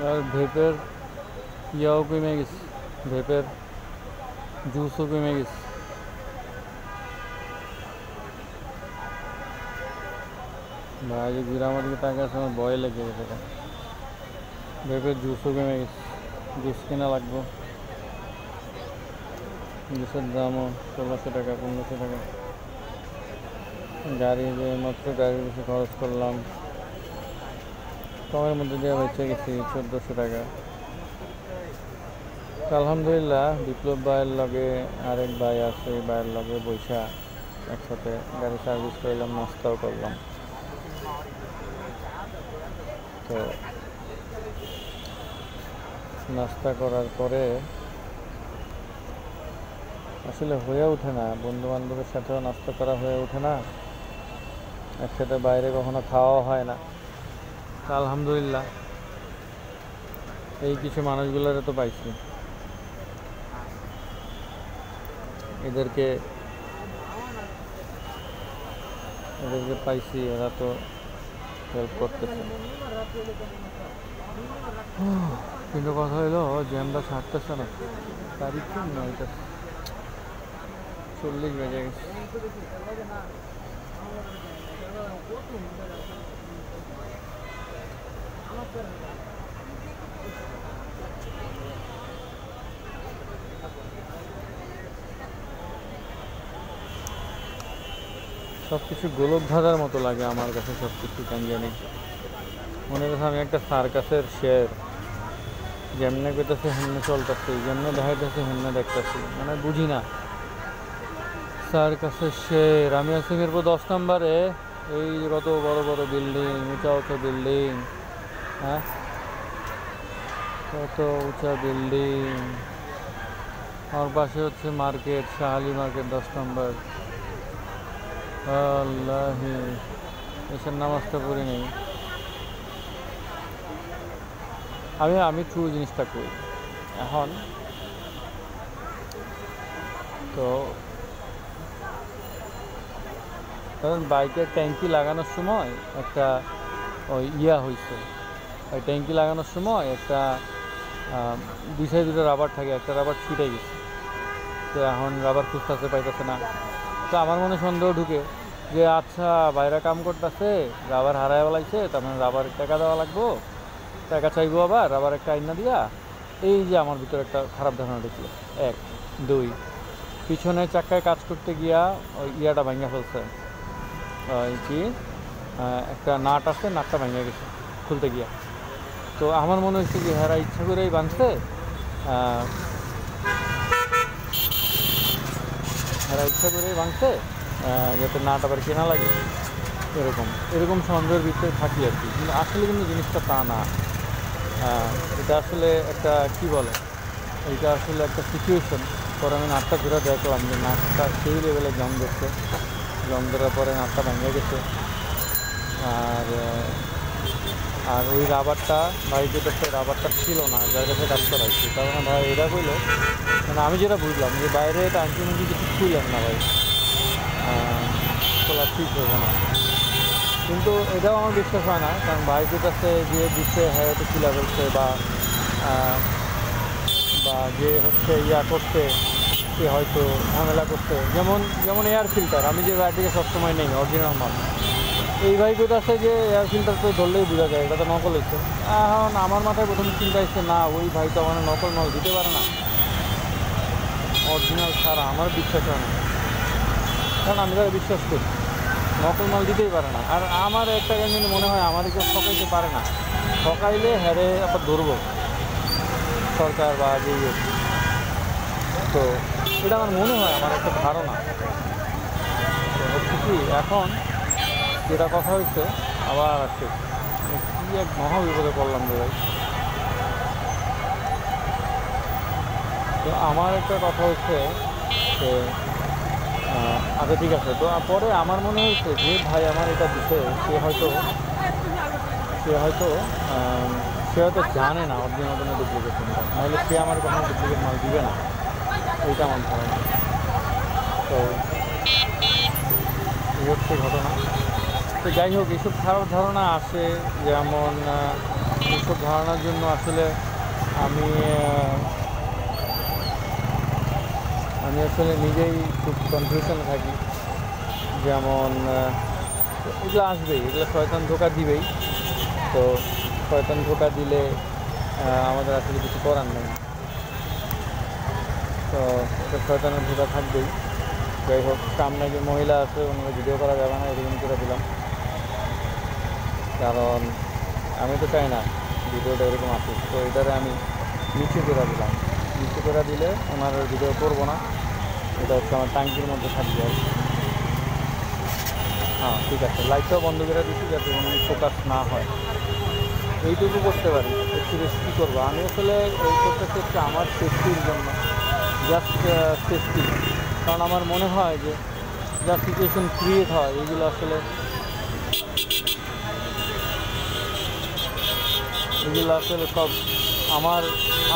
আর ভেপের ইয়াও কমে গেছে, ভেপের জুসও কমে গেছে। ভাই যে ঘুরে আমার দিকে টাকা আছে, আমার ভয় লেগে গেছে। ভেপের জুসও কমে গেছে, জুস কিনা লাগবো। জুসের দামও 1600 টাকা, 1500 টাকা। গাড়ি যে মাত্র গাড়ির পিছনে খরচ করলাম, কমের মধ্যে দিয়ে বেঁচে গেছি 1400 টাকা। আলহামদুলিল্লাহ বিপ্লব ভাইয়ের লগে আরেক ভাই আছে, এই ভাইয়ের লগে বৈশা একসাথে গাড়ি সার্ভিস করলাম, নাস্তাও করলাম। তো নাস্তা করার পরে আসলে হয়ে ওঠে না, বন্ধু বান্ধবের সাথেও নাস্তা করা হয়ে ওঠে না, একসাথে বাইরে কখনো খাওয়াও হয় না। আলহামদুলিল্লাহ এই কিছু মানুষগুলোর তো পাইছি, এদেরকে পাইছি, এরা তো হেল্প করতেছে। কিন্তু কথা হইলো জ্যামটা ছাড়তেছে না, তারিখ না এটা 40 বেজে গেছে। সব কিছু গোলক ধাঁধার মতো লাগে আমার কাছে, সব কিছু কেন জানি মনে হচ্ছে আমি একটা সার্কাসের শের, যেমনে করতেছে হেমনে চলতেছে, যেমনে দেখাইতেছে হেমনে দেখতেছি, মানে বুঝি না। সার্কাসের শের আমি আছি মিরপুর 10 নম্বরে। এই কত বড় বড় বিল্ডিং, উঁচা উঁচা বিল্ডিং, হ্যাঁ কত উঁচা বিল্ডিং। আমার পাশে হচ্ছে মার্কেট, শাহালি মার্কেট 10 নম্বর। আল্লাহি এসব নামাজটা পড়ি নেই আমি ট্রু জিনিসটা করি এখন। তো কারণ বাইকের ট্যাঙ্কি লাগানোর সময় একটা ওই হয়েছে, ওই ট্যাঙ্কি লাগানোর সময় একটা দুই সাইড দুটো রাবার থাকে, একটা রাবার ছুটে গেছে। তো এখন রাবার খুঁজতেছে, পাইতেছে না। তো আমার মনে সন্দেহ ঢুকে যে আচ্ছা বাইরে কাম করতেছে, রাবার হারায় বেলাইছে, তার মানে রাবার টাকা দেওয়া লাগবো, টাকা চাইবো আবার রাবার একটা আইনা দিয়া। এই যে আমার ভিতরে একটা খারাপ ধারণা ঢুকলো। 1 2 পিছনে চাক্কায় কাজ করতে গিয়া ওই ইয়াটা ভাঙা ফেলছে, কি একটা নাট আছে, নাটটা ভেঙে গেছে খুলতে গিয়া। তো আমার মনে হচ্ছে যে হেরা ইচ্ছা করেই ভাঙছে, যাতে নাট আবার কেনা লাগে, এরকম সন্দেহের ভিতরে থাকি আর কি। কিন্তু আসলে কিন্তু জিনিসটা তা না। এটা আসলে একটা কি বলে, এটা আসলে একটা সিচুয়েশন। পরে আমি নাটটা ঘুরে দেখলাম যে নাটটা সেই লেভেলে জং ধরছে, জং ধরার পরে নাটটা ভেঙে গেছে। আর ওই রাবারটা ভাই যেটা, রাবারটা ছিল না, যার কাছে কাজ করাইছি, কারণ ভাই এটা কইলো, মানে আমি যেটা বুঝলাম যে বাইরে টাঙ্কি মুঙ্কি কিছু খুললেন না ভাই, খোলা ঠিক হবে না। কিন্তু এটাও আমার বিশ্বাস হয় না, কারণ বাইকের কাছে যে দিচ্ছে হ্যাঁ হয়তো খুলে ফেলছে, বা যে হচ্ছে করছে সে হয়তো ঝামেলা করছে। যেমন এয়ার ফিল্টার আমি যে বাইকটিকে সবসময় নেই অরিজিনাল মাল, এই বাইকের কাছে যে এয়ার ফিল্টার তো ধরলেই বোঝা যায় এটা তো নকল হয়েছে। এখন আমার মাথায় প্রথম চিন্তা হচ্ছে না, ওই ভাই তো আমার নকল মাল দিতে পারে না, অরিজিনাল ছাড়া আমার বিশ্বাস হয় না। কারণ আমি তারা বিশ্বাস করি, নকল মাল দিতেই পারে না। আর আমার একটা জিনিস মনে হয়, আমার কেউ ঠকাইতে পারে না, ঠকাইলে হ্যারে আবার ধরবো সরকার বা যে তো এটা আমার মনে হয়, আমার একটা ধারণা। তো হচ্ছে কি এখন যেটা কথা হয়েছে আবার আসছে, কী এক মহা বিপদে পড়লাম রে ভাই। তো আমার একটা কথা হচ্ছে যে আচ্ছা ঠিক আছে। তো পরে আমার মনে হয়েছে যে ভাই আমার এটা দিতে, সে হয়তো জানে না অরিজিনাল কোনো ডুপ্লিকেট কোনটা, নাহলে সে আমার কখনো ডুপ্লিকেট মাল দিবে না, এইটা আমার ধারণা। তো এই হচ্ছে ঘটনা। তো যাই হোক, এইসব খারাপ ধারণা আসে, যেমন এইসব ধারণার জন্য আসলে আমি আমি আসলে নিজেই খুব কনফিউশনে থাকি। যেমন এগুলো আসবেই, এগুলো শয়তান ধোঁকা দিবেই। তো শয়তান ধোঁকা দিলে আমাদের আসলে কিছু করার নেই। তো এটা শয়তানের ধোঁকা থাকবেই। যাই হোক, সামনে যে মহিলা আছে ওনারা ভিডিও করা যাবে না, এরকম করে দিলাম। কারণ আমি তো চাই না ভিডিওটা এরকম আসুক। তো এটারে আমি নিচে করে দিলাম। নিচে করে দিলে ওনার ভিডিও করবো না, এটা হচ্ছে আমার ট্যাঙ্কির মধ্যে থাকবে আর কি। হ্যাঁ, ঠিক আছে, লাইটটাও বন্ধ করে দিচ্ছি যাতে কোনো ফোকাস না হয়। এইটুকু করতে পারি, একটু বেশি কী করবো। আমি আসলে এই করতেছি হচ্ছে আমার সেফটির জন্য, জাস্ট সেফটি। কারণ আমার মনে হয় যে যা সিচুয়েশন ক্রিয়েট হয় এগুলো আসলে সব আমার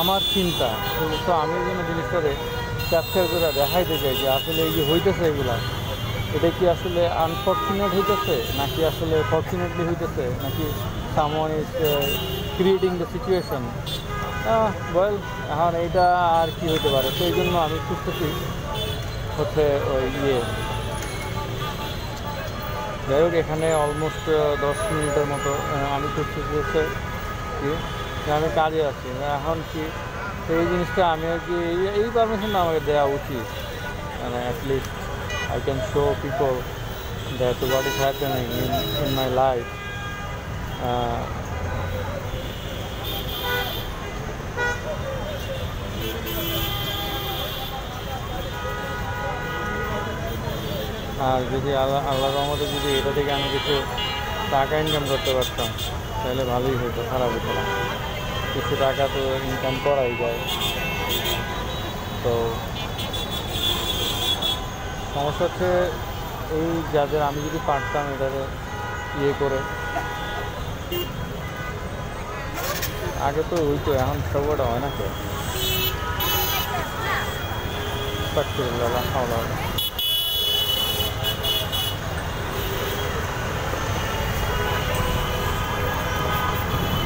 আমার চিন্তা। তো আমি এই জন্য জিনিসটারে ক্যাপচার করে দেখাইতে চাই যে আসলে এই যে হইতেছে এগুলা, এটা কি আসলে আনফর্চুনেট হইতেছে নাকি আসলে ফর্চুনেটলি হইতেছে, নাকি someone is creating the situation. Well, এখন এইটা আর কি হইতে পারে। তো এই জন্য আমি খুঁজতেছি হচ্ছে ওই যাই হোক, এখানে অলমোস্ট 10 মিনিটের মতো আমি খুঁজতেছি হচ্ছে কি যে আমি কাজে আছি এখন কি। এই জিনিসটা আমি আর কি এই পারমিশনটা আমাকে দেওয়া উচিত, মানে at least I can show people that what is happening in my life. আর যদি আল্লাহর রহমতে যদি এটা থেকে আমি কিছু টাকা ইনকাম করতে পারতাম তাহলে ভালোই হতো, খারাপ হতো না। কিছু টাকা তো ইনকাম করাই যায়। তো সমস্যা হচ্ছে এই যাদের আমি যদি পারতাম এটারে করে, আগে তো হইতো, এখন সবটা হয় না। কে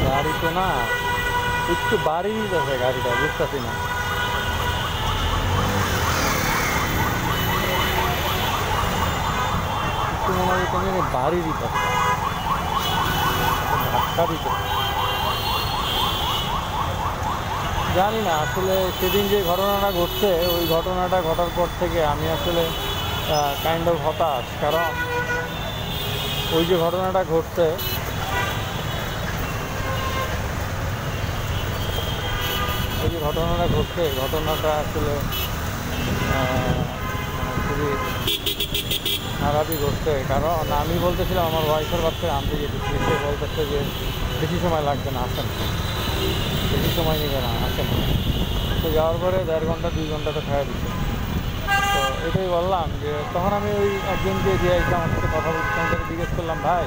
গাড়ি তো না, একটু বাড়ি দিতেছে গাড়িটা, বুঝতেছি না। একটু মনে হয় তুমি বাড়ি দিতেছে, ধাক্কা দিতেছে। জানি না আসলে সেদিন যে ঘটনাটা ঘটছে, ওই ঘটনাটা ঘটার পর থেকে আমি আসলে কাইন্ড অফ হতাশ। কারণ ওই যে ঘটনাটা ঘটছে, ঘটনাটা আসলে খুবই খারাপই ঘটছে। কারণ আমি বলতেছিলাম আমার ওয়াইফের বাচ্চাকে আনতে যেতেছি, সে বলতেছে যে বেশি সময় লাগবে না, আসেন, বেশি সময় নেবে না, আসেন। তো যাওয়ার পরে 1.5 ঘন্টা 2 ঘন্টা তো খাওয়া দিচ্ছে। তো এটাই বললাম যে তখন আমি ওই একজনকে যে আমার সাথে কথা বলছিলাম তাকে জিজ্ঞেস করলাম, ভাই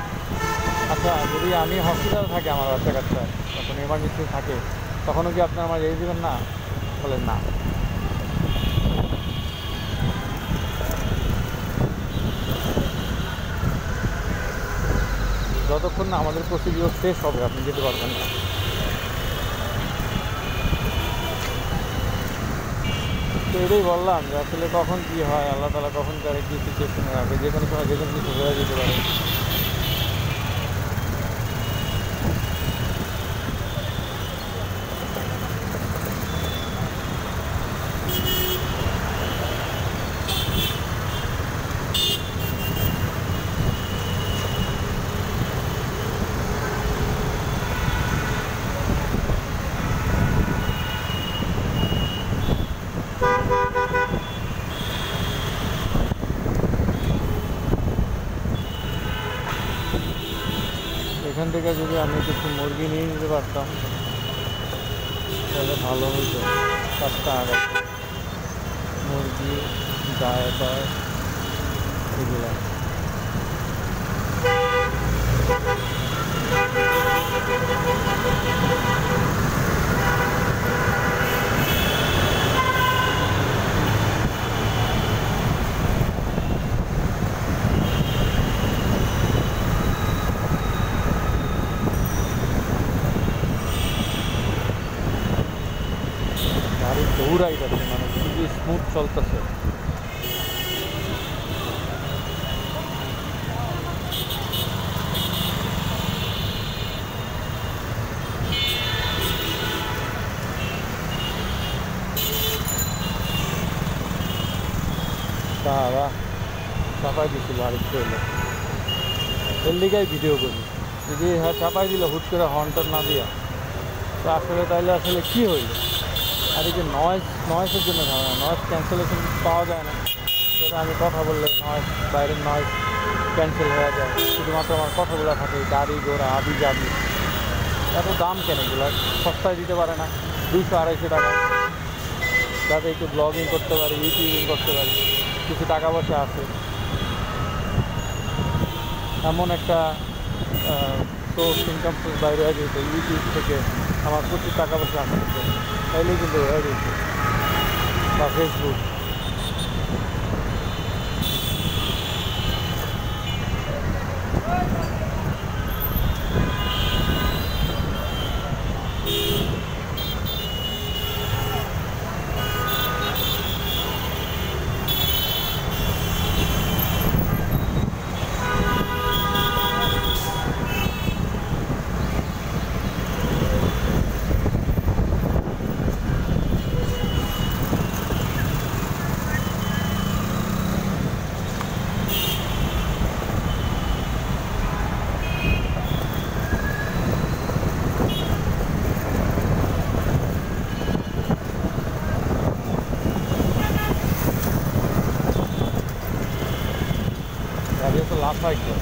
আচ্ছা যদি আমি হসপিটাল থাকি আমার বাচ্চা কাচ্চা তখন এমার্জেন্সি থাকে, তখনও কি আপনার আমার এই দেবেন না? বলেন না। যতক্ষণ না আমাদের প্রসিডিওর শেষ হবে আপনি যেতে পারবেন না। তো এটাই বললাম যে আসলে কখন কী হয়, আল্লাহ তাআলা কখন কারে কী সিচুয়েশনে রাখে, যে কোনো সময় যে কোনো কিছু হয়ে যেতে পারে। এখান থেকে যদি আমি কিছু মুরগি নিয়ে নিতে পারতাম তাহলে ভালো হতো। 4টা মুরগি, গায়ে এগুলো। ঘুরাইতেছে, মানে খুবই স্মুথ চলতেছে। তারা চাপাই দিছিল আরেকটু হলো, এর লিগাই ভিডিও করি। যদি হ্যাঁ চাপাই দিল হুট করে হর্নটন না দিয়া, তো আসলে তাইলে আসলে কী হইল? আর এই যে নয়েসের জন্য ঝামেলা, নয়েস ক্যান্সেলেশন পাওয়া যায় না, যেটা আমি কথা বললে নয়েস, বাইরের নয়েস ক্যান্সেল হয়ে যায়, শুধুমাত্র আমার কথাগুলো থাকে। গাড়ি ঘোড়া আবি যাবি, এত দাম কেন এগুলো? সস্তায় দিতে পারে না 200-250 টাকা, যাতে একটু ব্লগিং করতে পারি, ইউটিউবিং করতে পারি, কিছু টাকা পয়সা আছে। এমন একটা সোর্স, ইনকাম সোর্স বাইরে হয়ে যেত ইউটিউব থেকে, আমার প্রচুর টাকা পয়সা আসতেছে, তাইলেই কিন্তু হয়ে যেত। বা ফেসবুক। গাড়ি তো লাফাইছে।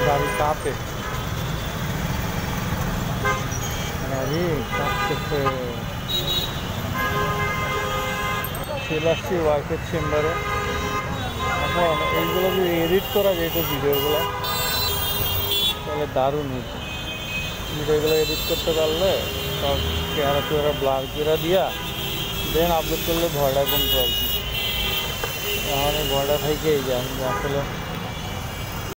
গাড়ি কাঁপে, গাড়ি কাঁপতেছে। চলে আসছি ওয়াইফের চেম্বারে। এখন এইগুলো যদি এডিট করা যেত ভিডিওগুলো, তাহলে দারুণ হতো। ভিডিওগুলো এডিট করতে পারলে সব চেহারা চেহারা ব্লার করে দিয়া দেন আপলোড করলে ভয়টা কমতো আর কি। এখন এই ভয়টা থেকেই যায়, আসলে